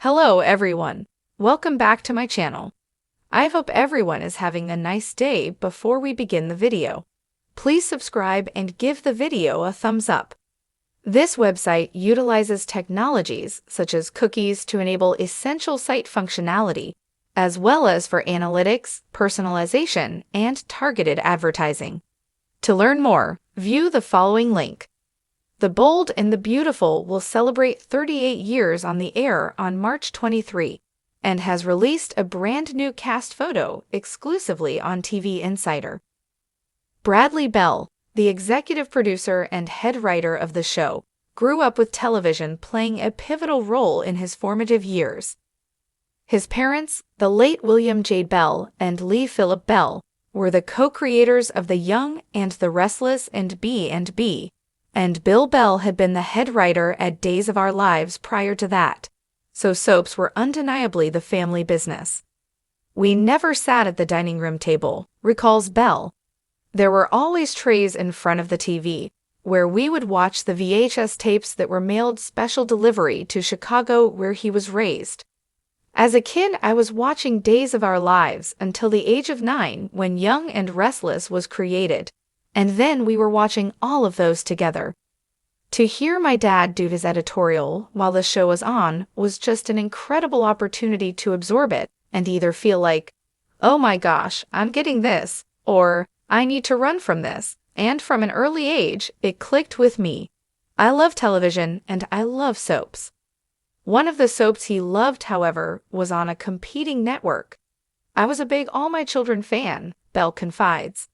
Hello everyone. Welcome back to my channel. I hope everyone is having a nice day. Before we begin the video, please subscribe and give the video a thumbs up. This website utilizes technologies such as cookies to enable essential site functionality, as well as for analytics, personalization, and targeted advertising. To learn more, view the following link. The Bold and the Beautiful will celebrate 38 years on the air on March 23 and has released a brand new cast photo exclusively on TV Insider. Bradley Bell, the executive producer and head writer of the show, grew up with television playing a pivotal role in his formative years. His parents, the late William J. Bell and Lee Philip Bell, were the co-creators of The Young and the Restless and B&B, and Bill Bell had been the head writer at Days of Our Lives prior to that, so soaps were undeniably the family business. "We never sat at the dining room table," recalls Bell. "There were always trays in front of the TV, where we would watch the VHS tapes that were mailed special delivery to Chicago, where he was raised. As a kid, I was watching Days of Our Lives until the age of 9 when Young and Restless was created, and then we were watching all of those together. To hear my dad do his editorial while the show was on was just an incredible opportunity to absorb it and either feel like, oh my gosh, I'm getting this, or I need to run from this, and from an early age, it clicked with me. I love television and I love soaps." One of the soaps he loved, however, was on a competing network. "I was a big All My Children fan," Bell confides.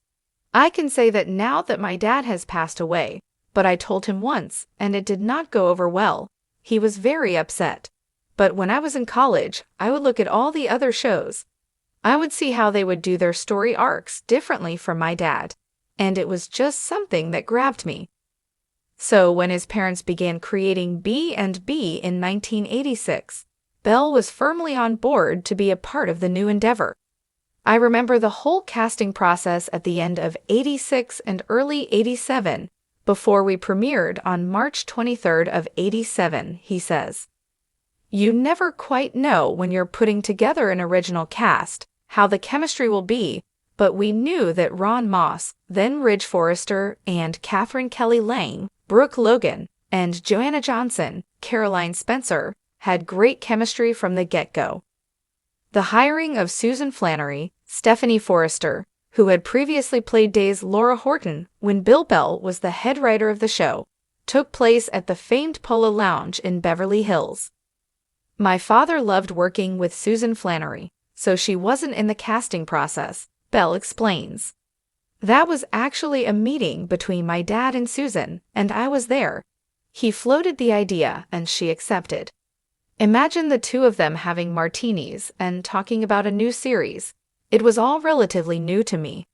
"I can say that now that my dad has passed away, but I told him once, and it did not go over well. He was very upset. But when I was in college, I would look at all the other shows. I would see how they would do their story arcs differently from my dad, and it was just something that grabbed me." So when his parents began creating B&B in 1986, Bell was firmly on board to be a part of the new endeavor. "I remember the whole casting process at the end of '86 and early '87 before we premiered on March 23rd of '87, he says. "You never quite know when you're putting together an original cast how the chemistry will be, but we knew that Ron Moss, then Ridge Forrester, and Catherine Kelly Lang, Brooke Logan, and Joanna Johnson, Caroline Spencer, had great chemistry from the get-go." The hiring of Susan Flannery, Stephanie Forrester, who had previously played Day's Laura Horton when Bill Bell was the head writer of the show, took place at the famed Polo Lounge in Beverly Hills. "My father loved working with Susan Flannery, so she wasn't in the casting process," Bell explains. "That was actually a meeting between my dad and Susan, and I was there. He floated the idea and she accepted. Imagine the two of them having martinis and talking about a new series. It was all relatively new to me.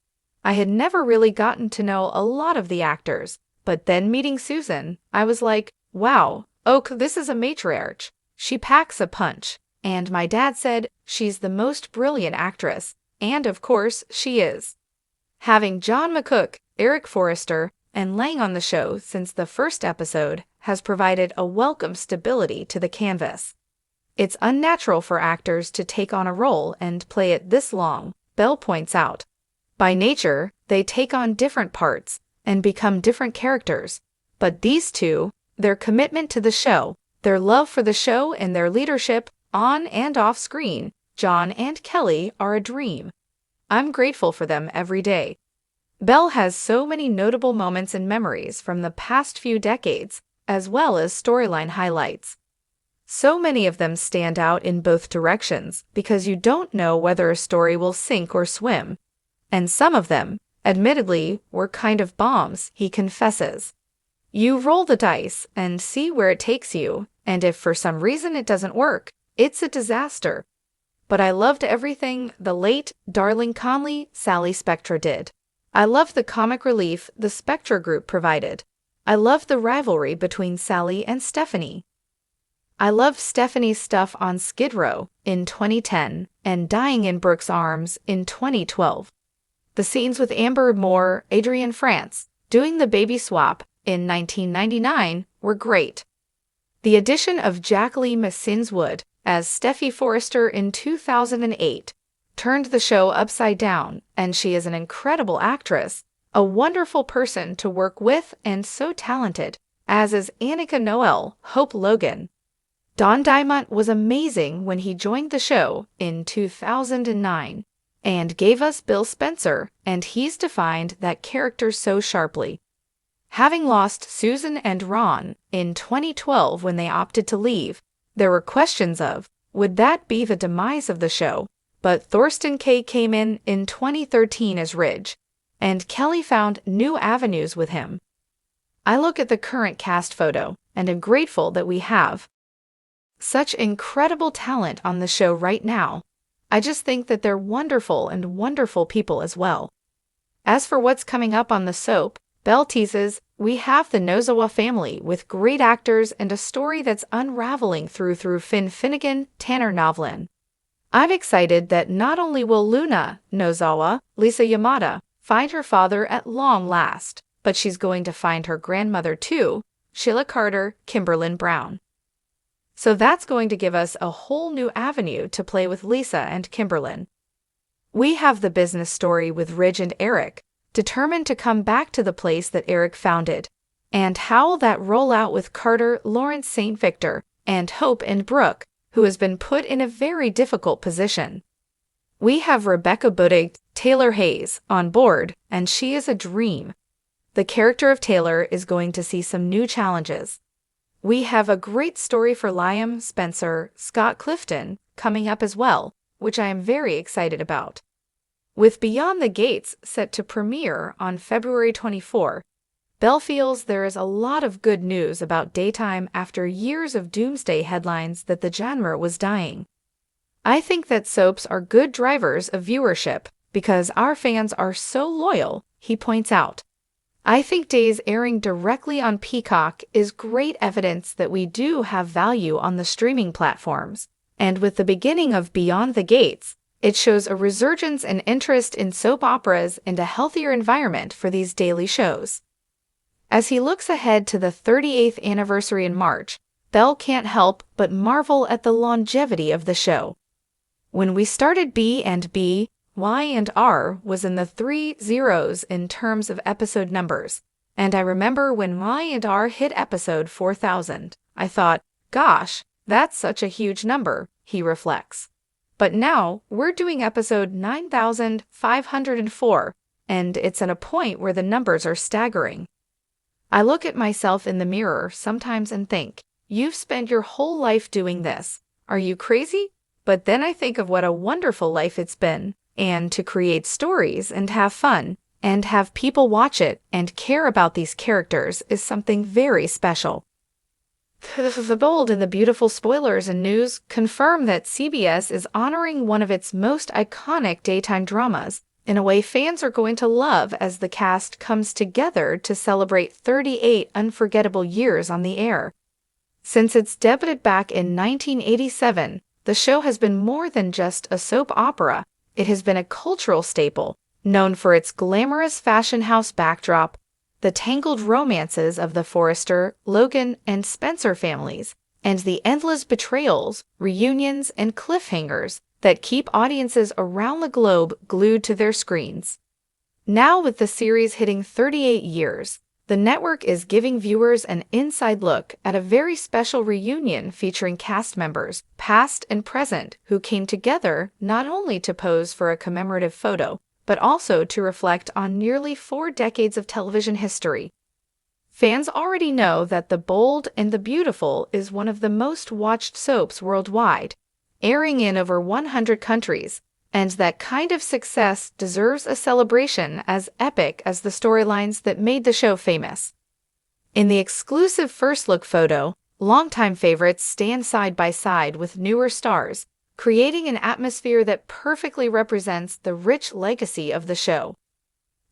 I had never really gotten to know a lot of the actors, but then meeting Susan, I was like, wow, this is a matriarch. She packs a punch. And my dad said, she's the most brilliant actress, and of course she is." Having John McCook, Eric Forrester, and Lang on the show since the first episode has provided a welcome stability to the canvas. "It's unnatural for actors to take on a role and play it this long," Bell points out. "By nature, they take on different parts and become different characters. But these two, their commitment to the show, their love for the show, and their leadership on and off screen, John and Kelly, are a dream. I'm grateful for them every day." Bell has so many notable moments and memories from the past few decades, as well as storyline highlights. So many of them stand out in both directions because you don't know whether a story will sink or swim. And some of them, admittedly, were kind of bombs, he confesses. "You roll the dice and see where it takes you, and if for some reason it doesn't work, it's a disaster. But I loved everything the late Darling Conley, Sally Spectra did. I loved the comic relief the Spectra group provided. I loved the rivalry between Sally and Stephanie. I loved Stephanie's stuff on Skid Row in 2010 and Dying in Brooke's Arms in 2012. The scenes with Amber Moore, Adrienne France, doing the baby swap in 1999 were great. The addition of Jacqueline Sinswood as Steffi Forrester in 2008, turned the show upside down, and she is an incredible actress, a wonderful person to work with, and so talented, as is Annika Noel, Hope Logan. Don Diamont was amazing when he joined the show in 2009 and gave us Bill Spencer, and he's defined that character so sharply. Having lost Susan and Ron in 2012 when they opted to leave, there were questions of, would that be the demise of the show? But Thorsten Kaye came in 2013 as Ridge, and Kelly found new avenues with him. I look at the current cast photo and am grateful that we have such incredible talent on the show right now. I just think that they're wonderful and wonderful people as well. As for what's coming up on the soap, Belle teases, we have the Nozawa family with great actors and a story that's unraveling through Finn Finnegan, Tanner Novlin. I'm excited that not only will Luna Nozawa, Lisa Yamada, find her father at long last, but she's going to find her grandmother too, Sheila Carter, Kimberlyn Brown. So that's going to give us a whole new avenue to play with Lisa and Kimberlyn. We have the business story with Ridge and Eric, determined to come back to the place that Eric founded. And how will that roll out with Carter, Lawrence St. Victor, and Hope and Brooke, who has been put in a very difficult position? We have Rebecca Budig, Taylor Hayes, on board, and she is a dream. The character of Taylor is going to see some new challenges. We have a great story for Liam, Spencer, Scott Clifton coming up as well, which I am very excited about. With Beyond the Gates set to premiere on February 24, Belle feels there is a lot of good news about daytime after years of doomsday headlines that the genre was dying. I think that soaps are good drivers of viewership because our fans are so loyal, he points out. I think Days airing directly on Peacock is great evidence that we do have value on the streaming platforms, and with the beginning of Beyond the Gates, it shows a resurgence in interest in soap operas and a healthier environment for these daily shows. As he looks ahead to the 38th anniversary in March, Belle can't help but marvel at the longevity of the show. When we started B&B, Y&R was in the 3 zeros in terms of episode numbers, and I remember when Y&R hit episode 4000, I thought, gosh, that's such a huge number, he reflects. But now, we're doing episode 9504, and it's at a point where the numbers are staggering. I look at myself in the mirror sometimes and think, you've spent your whole life doing this. Are you crazy? But then I think of what a wonderful life it's been, and to create stories and have fun, and have people watch it and care about these characters is something very special. The bold and the beautiful spoilers and news confirm that CBS is honoring one of its most iconic daytime dramas in a way fans are going to love as the cast comes together to celebrate 38 unforgettable years on the air. Since its debuted back in 1987, the show has been more than just a soap opera. It has been a cultural staple, known for its glamorous fashion house backdrop, the tangled romances of the Forrester, Logan, and Spencer families, and the endless betrayals, reunions, and cliffhangers that keep audiences around the globe glued to their screens. Now, with the series hitting 38 years, the network is giving viewers an inside look at a very special reunion featuring cast members, past and present, who came together not only to pose for a commemorative photo, but also to reflect on nearly 4 decades of television history. Fans already know that The Bold and the Beautiful is one of the most watched soaps worldwide, airing in over 100 countries, and that kind of success deserves a celebration as epic as the storylines that made the show famous. In the exclusive first look photo, longtime favorites stand side by side with newer stars, creating an atmosphere that perfectly represents the rich legacy of the show.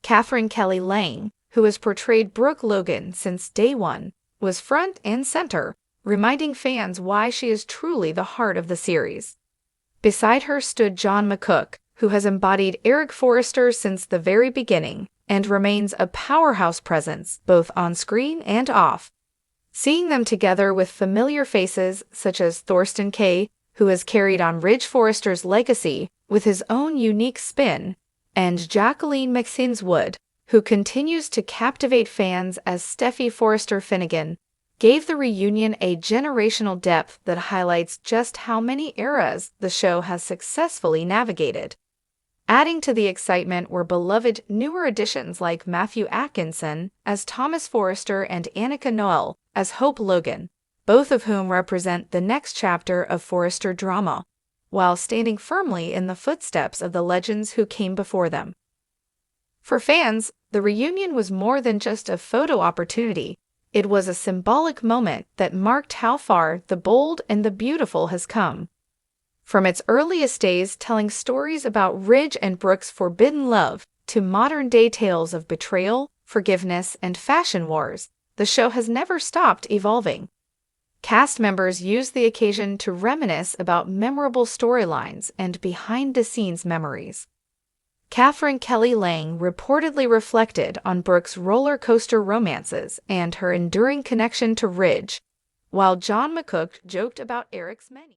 Catherine Kelly Lang, who has portrayed Brooke Logan since day one, was front and center, reminding fans why she is truly the heart of the series. Beside her stood John McCook, who has embodied Eric Forrester since the very beginning and remains a powerhouse presence both on screen and off. Seeing them together with familiar faces such as Thorsten Kaye, who has carried on Ridge Forrester's legacy with his own unique spin, and Jacqueline McSinswood, Wood, who continues to captivate fans as Steffi Forrester Finnegan, gave the reunion a generational depth that highlights just how many eras the show has successfully navigated. Adding to the excitement were beloved newer additions like Matthew Atkinson as Thomas Forrester and Annika Noel as Hope Logan, both of whom represent the next chapter of Forrester drama, while standing firmly in the footsteps of the legends who came before them. For fans, the reunion was more than just a photo opportunity. It was a symbolic moment that marked how far the bold and the beautiful has come. From its earliest days telling stories about Ridge and Brooke's forbidden love to modern-day tales of betrayal, forgiveness, and fashion wars, the show has never stopped evolving. Cast members used the occasion to reminisce about memorable storylines and behind-the-scenes memories. Catherine Kelly Lang reportedly reflected on Brooke's roller coaster romances and her enduring connection to Ridge, while John McCook joked about Eric's many.